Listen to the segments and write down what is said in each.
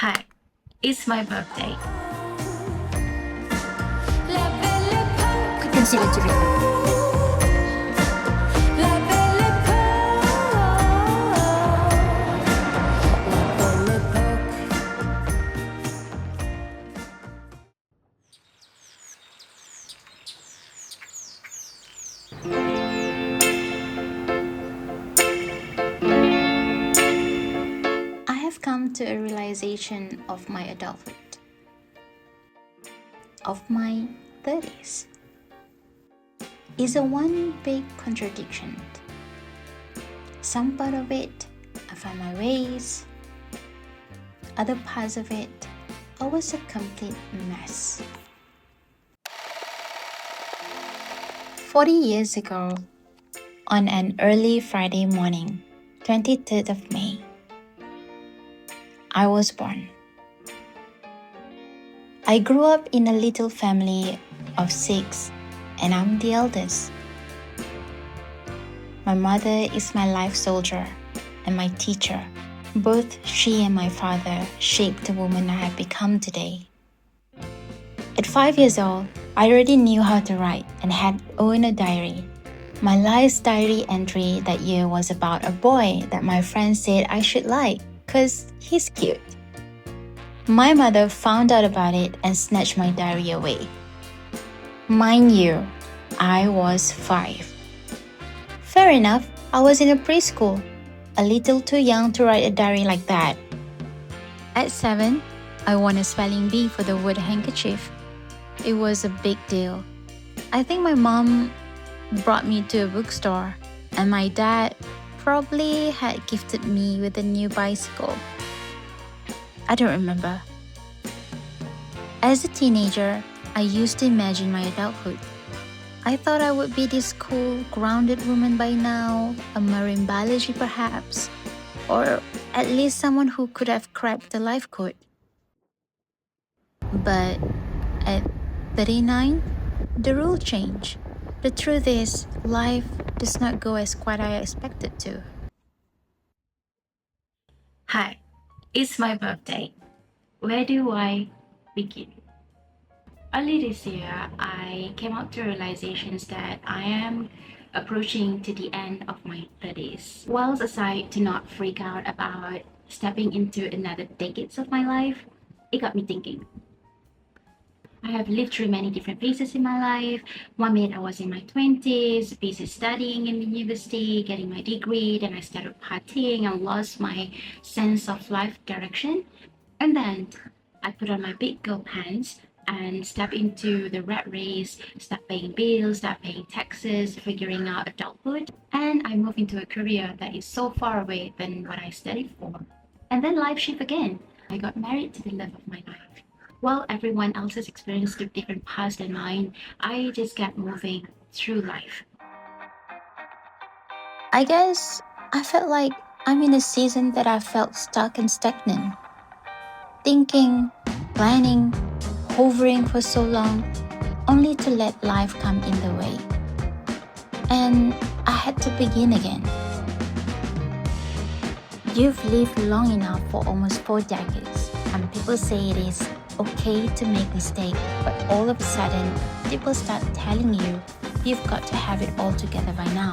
Hi, it's my birthday. Consider to read. I have come to a realization of my adulthood, of my 30s. It's a one big contradiction. Some part of it, I find my ways. Other parts of it, I was a complete mess. 40 years ago, on an early Friday morning, 23rd of May, I was born. I grew up in a little family of 6, and I'm the eldest. My mother is my life soldier and my teacher. Both she and my father shaped the woman I have become today. At 5 years old, I already knew how to write and had owned a diary. My life's diary entry that year was about a boy that my friends said I should like, 'cause he's cute. My mother found out about it and snatched my diary away. Mind you, I was 5. Fair enough, I was in a preschool, a little too young to write a diary like that. At 7, I won a spelling bee for the word handkerchief. It was a big deal. I think my mom brought me to a bookstore, and my dad probably had gifted me with a new bicycle. I don't remember. As a teenager, I used to imagine my adulthood. I thought I would be this cool, grounded woman by now, a marine biology perhaps, or at least someone who could have cracked the life code. But at 39, the rule changed. The truth is, life does not go as quite I expected to. Hi, it's my birthday. Where do I begin? Early this year, I came out to realizations that I am approaching to the end of my 30s. Whilst aside to not freak out about stepping into another decades of my life, it got me thinking. I have lived through many different phases in my life. One minute I was in my 20s, busy studying in university, getting my degree, then I started partying and lost my sense of life direction. And then I put on my big girl pants and step into the rat race, start paying bills, start paying taxes, figuring out adulthood, and I move into a career that is so far away than what I studied for. And then life shift again. I got married to the love of my life. While everyone else's experience took different paths than mine, I just kept moving through life. I guess I felt like I'm in a season that I felt stuck and stagnant. Thinking, planning, hovering for so long, only to let life come in the way. And I had to begin again. You've lived long enough for almost 4 decades, and people say it is okay to make mistakes, but all of a sudden, people start telling you you've got to have it all together by now.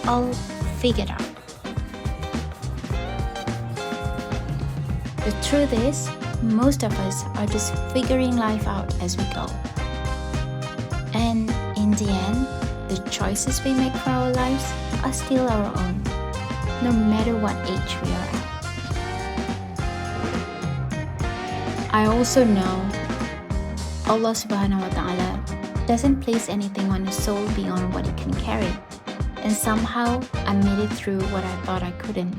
All figured out. The truth is, most of us are just figuring life out as we go. And in the end, the choices we make for our lives are still our own, no matter what age we are at. I also know Allah subhanahu wa ta'ala doesn't place anything on a soul beyond what it can carry. And somehow I made it through what I thought I couldn't.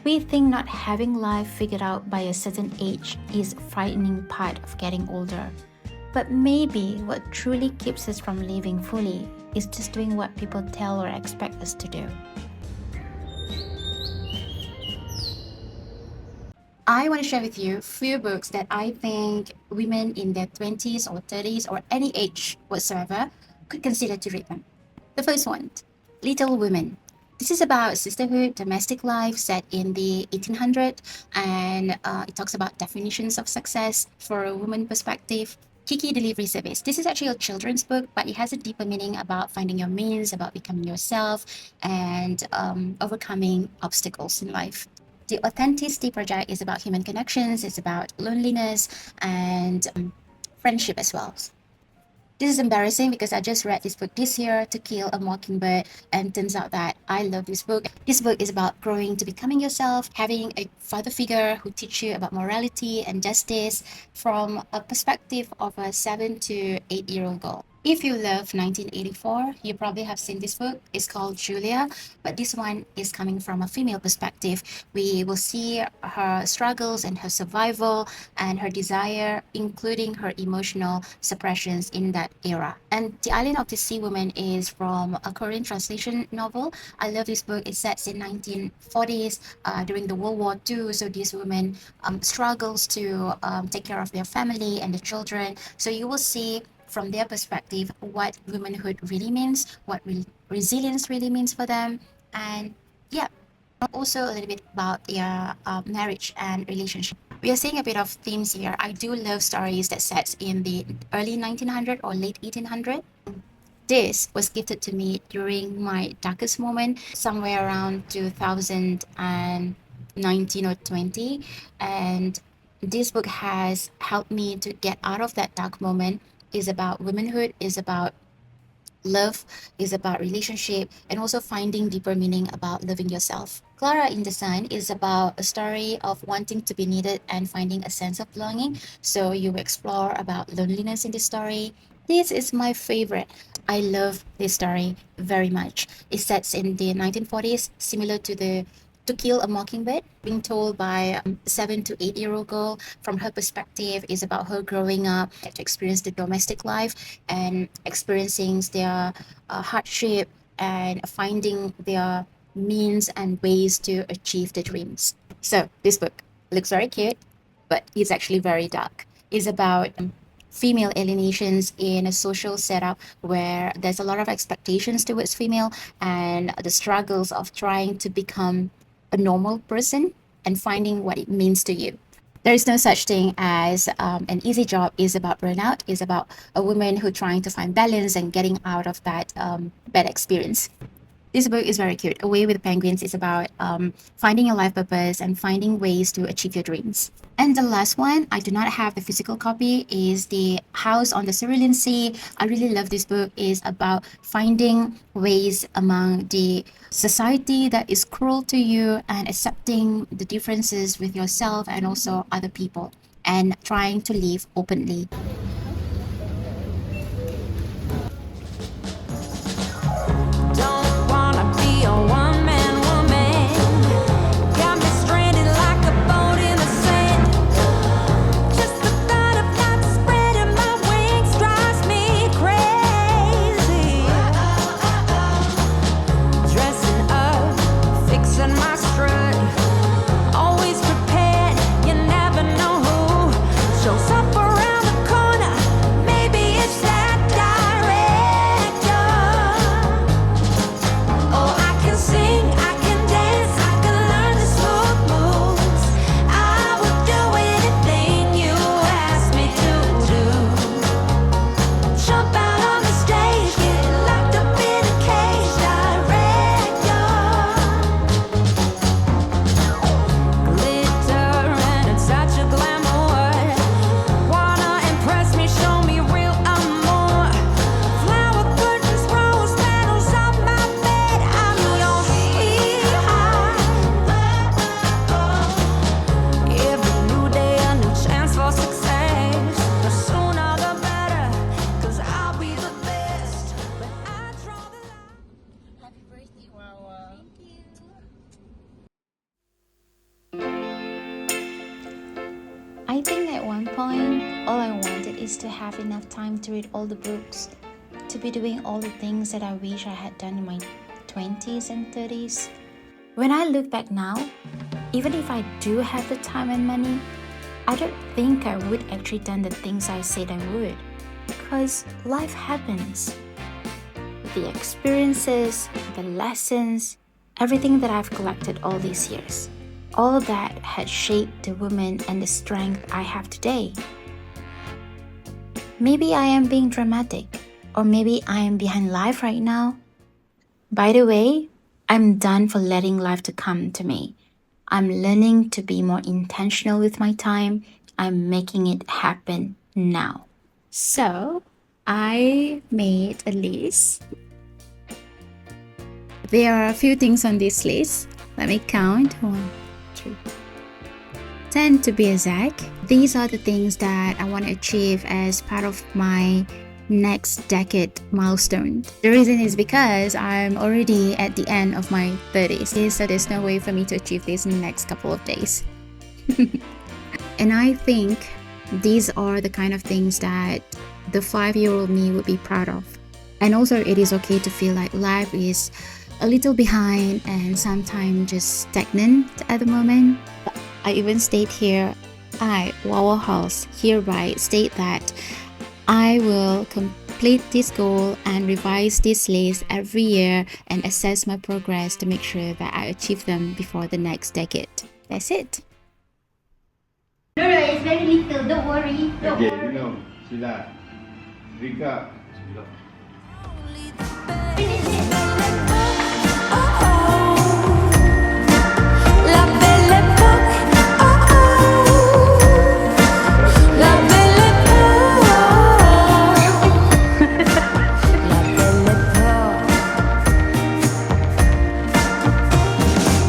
We think not having life figured out by a certain age is a frightening part of getting older. But maybe what truly keeps us from living fully is just doing what people tell or expect us to do. I want to share with you a few books that I think women in their 20s or 30s or any age whatsoever could consider to read them. The first one, Little Women. This is about sisterhood, domestic life set in the 1800s, and it talks about definitions of success for a woman perspective. Kiki Delivery Service. This is actually a children's book, but it has a deeper meaning about finding your means, about becoming yourself, and overcoming obstacles in life. The Authenticity Project is about human connections, it's about loneliness and friendship as well. This is embarrassing because I just read this book this year, To Kill a Mockingbird, and turns out that I love this book. This book is about growing to becoming yourself, having a father figure who teach you about morality and justice from a perspective of a 7 to 8 year old girl. If you love 1984, you probably have seen this book. It's called Julia, but this one is coming from a female perspective. We will see her struggles and her survival and her desire, including her emotional suppressions in that era. And The Island of the Sea Woman is from a Korean translation novel. I love this book. It's set in 1940s during the World War II. So these women struggles to take care of their family and the children. So you will see from their perspective what womanhood really means, what resilience really means for them, and yeah, also a little bit about their marriage and relationship. We are seeing a bit of themes here. I do love stories that sets in the early 1900 or late 1800. This was gifted to me during my darkest moment, somewhere around 2019 or 20. And this book has helped me to get out of that dark moment. Is about womanhood, is about love, is about relationship, and also finding deeper meaning about loving yourself. Clara in the Sun is about a story of wanting to be needed and finding a sense of belonging. So you explore about loneliness in this story. This is my favorite. I love this story very much. It sets in the 1940s, similar to the To Kill a Mockingbird, being told by a 7 to 8 year old girl. From her perspective, is about her growing up to experience the domestic life and experiencing their hardship and finding their means and ways to achieve the dreams. So this book looks very cute, but it's actually very dark. It's about female alienations in a social setup where there's a lot of expectations towards female and the struggles of trying to become a normal person and finding what it means to you. There is no such thing as an easy job. Is about burnout. Is about a woman who trying to find balance and getting out of that bad experience. This book is very cute. Away with Penguins is about finding your life purpose and finding ways to achieve your dreams. And the last one, I do not have the physical copy, is The House on the Cerulean Sea. I really love this book. Is about finding ways among the society that is cruel to you and accepting the differences with yourself and also other people and trying to live openly. Don't wanna be a one-man woman. Got me stranded like a boat in the sand. Just the thought of not spreading my wings drives me crazy. Dressing up, fixing my strut. Always prepared, you never know who shows up around the corner. Maybe it's that director. Oh, I can sing, I can dance, I can learn the smooth moves. I would do anything you ask me to do. Jump out on the stage, get locked up in a cage. Director, glitter and a touch of glamour. Wanna impress me, show me real amour. Flower curtains, rose petals on my bed. I'm your sweetheart. Every new day, a new chance for success. The sooner the better, 'cause I'll be the best. But I draw the line. Happy birthday, Wawa. Thank you. I think at one point, all I wanted is to have enough time to read all the books, to be doing all the things that I wish I had done in my 20s and 30s. When I look back now, even if I do have the time and money, I don't think I would actually done the things I said I would. Because life happens. The experiences, the lessons, everything that I've collected all these years, all that had shaped the woman and the strength I have today. Maybe I am being dramatic, or maybe I am behind life right now. By the way, I'm done for letting life to come to me. I'm learning to be more intentional with my time. I'm making it happen now. So, I made a list. There are a few things on this list. Let me count. 1, 2, 10 to be exact. These are the things that I want to achieve as part of my next decade milestone. The reason is because I'm already at the end of my 30s, so there's no way for me to achieve this in the next couple of days. And I think these are the kind of things that the 5-year-old me would be proud of. And also, it is okay to feel like life is a little behind and sometimes just stagnant at the moment. I even state here, I, wawahals, hereby state that I will complete this goal and revise this list every year and assess my progress to make sure that I achieve them before the next decade. That's it. No, it's very little. Don't worry. Don't Okay, worry. Luno, sila. Rika. Finish it. La belle époque, oh oh, la belle époque, la belle époque.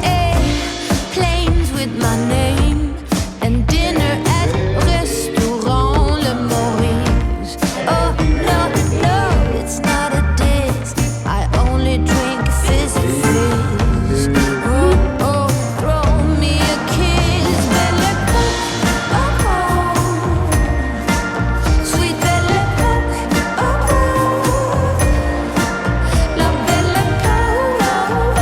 Hey, planes with my name and dinner at restaurant Le Maurice. Oh no, no, it's not a diss. I only drink fizz. Oh, oh, throw me a kiss, belle époque, oh, oh, sweet belle époque, oh, oh, la belle époque, oh,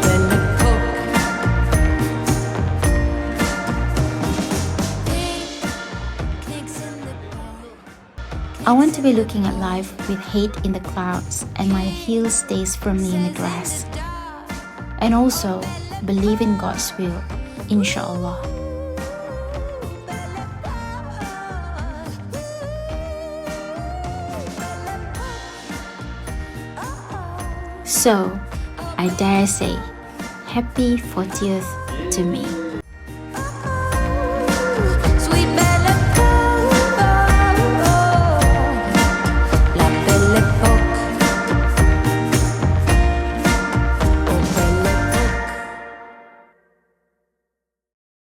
belle époque. Picnics in the park. I want to be looking at life with hate in the clouds and my heel stays firmly in the grass. And also believe in God's will, inshallah. So, I dare say, happy 40th to me.